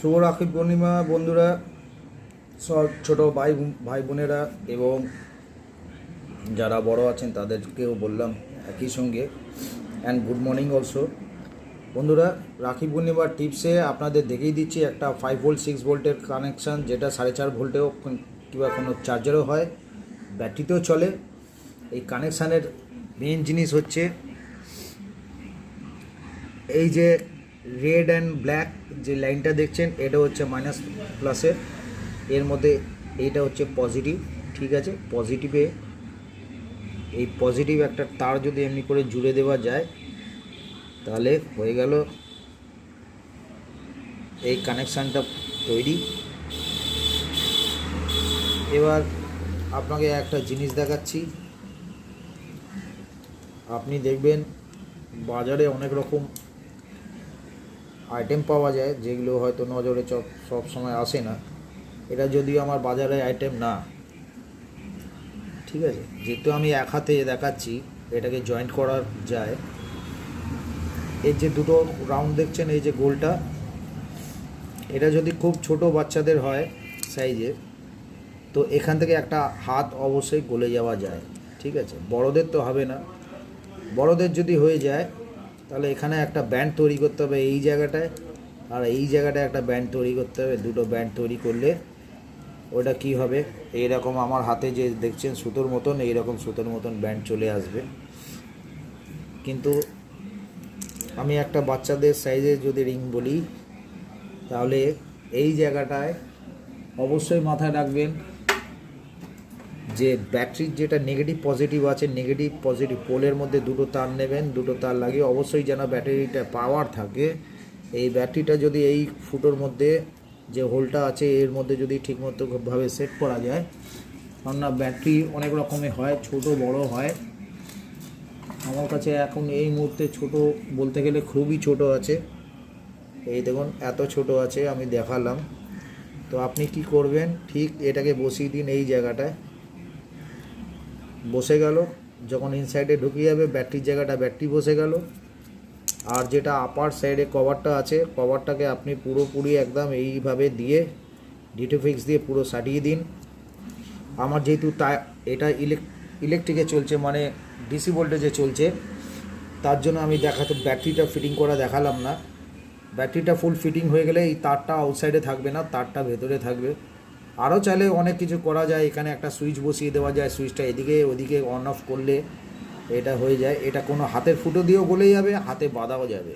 শুভ রাখি পূর্ণিমা বন্ধুরা, সব ছোট ভাই ভাই বোনেরা এবং যারা বড় আছেন তাদেরকেও বললাম একই সঙ্গে অ্যান্ড গুড মর্নিং অলসো। বন্ধুরা, রাখি পূর্ণিমার টিপসে আপনাদের দেখিয়ে দিচ্ছি একটা 5 ভোল্ট 6 ভোল্টের কানেকশান, যেটা 4.5 ভোল্টেও কিংবা কোনো চার্জারও হয়, ব্যাটারিতেও চলে। এই কানেকশানের মেন জিনিস হচ্ছে এই যে রেড অ্যান্ড ব্ল্যাক যে লাইনটা দেখছেন, এটা হচ্ছে মাইনাস প্লাসের, এর মধ্যে এইটা হচ্ছে পজিটিভ। ঠিক আছে, পজিটিভে এই পজিটিভ একটা তার যদি এমনি করে জুড়ে দেওয়া যায় তাহলে হয়ে গেল এই কানেকশানটা তৈরি। এবার আপনাকে একটা জিনিস দেখাচ্ছি। আপনি দেখবেন বাজারে অনেক রকম আইটেম পাওয়া যায় যেগুলো হয়তো নজরে সব সময় আসে না। এটা যদিও আমার বাজারে আইটেম না, ঠিক আছে, যেহেতু আমি এক হাতে দেখাচ্ছি এটাকে জয়েন্ট করা যায়। এর যে দুটো রাউন্ড দেখছেন, এই যে গোলটা, এটা যদি খুব ছোট বাচ্চাদের হয় সাইজের, তো এখান থেকে একটা হাত অবশ্যই গলে যাওয়া যায়। ঠিক আছে, বড়দের তো হবে না। বড়দের যদি হয়ে যায় তাহলে এখানে একটা ব্যান্ড তৈরি করতে হবে এই জায়গাটায়, আর এই জায়গাটায় একটা ব্যান্ড তৈরি করতে হবে। দুটো ব্যান্ড তৈরি করলে ওটা কি হবে, এইরকম আমার হাতে যে দেখছেন সুতোর মতন, এইরকম সুতোর মতন ব্যান্ড চলে আসবে। কিন্তু আমি একটা বাচ্চাদের সাইজে যদি রিং বলি, তাহলে এই জায়গাটায় অবশ্যই মাথায় রাখবেন যে ব্যাটারির যেটা নেগেটিভ পজিটিভ আছে, নেগেটিভ পজিটিভ পোলের মধ্যে দুটো তার নেবেন, দুটো তার লাগিয়ে অবশ্যই যেন ব্যাটারিটা পাওয়ার থাকে। এই ব্যাটারিটা যদি এই ফুটোর মধ্যে যে হোলটা আছে এর মধ্যে যদি ঠিকমতোভাবে সেট করা যায়, কেননা ব্যাটারি অনেক রকমের হয়, ছোট বড় হয়। আমার কাছে এখন এই মুহূর্তে ছোট বলতে গেলে খুবই ছোট আছে। এই দেখুন এত ছোট আছে, আমি দেখালাম। তো আপনি কি করবেন, ঠিক এটাকে বসিয়ে দিন এই জায়গাটায়। বসে গেল, যখন ইনসাইডে ঢুকে যাবে ব্যাটারির জায়গাটা, ব্যাটারি বসে গেল। আর যেটা আপার সাইডে কভারটা আছে, কভারটাকে আপনি পুরোপুরি একদম এইভাবে দিয়ে ডিটোফিক্স দিয়ে পুরো সাটিয়ে দিন। আমার যেহেতু এটা ইলেকট্রিকে চলছে, মানে ডিসি ভোল্টেজে চলছে, তার জন্য আমি ব্যাটারিটা ফিটিং করা দেখালাম না। ব্যাটারিটা ফুল ফিটিং হয়ে গেলে এই তারটা আউটসাইডে থাকবে না, তারটা ভেতরে থাকবে। আরও চাইলে অনেক কিছু করা যায়, এখানে একটা সুইচ বসিয়ে দেওয়া যায়, সুইচটা এদিকে ওদিকে অন অফ করলে এটা হয়ে যায়। এটা কোনো হাতের ফুটো দিয়েও গলে যাবে, হাতে বাঁধাও যাবে।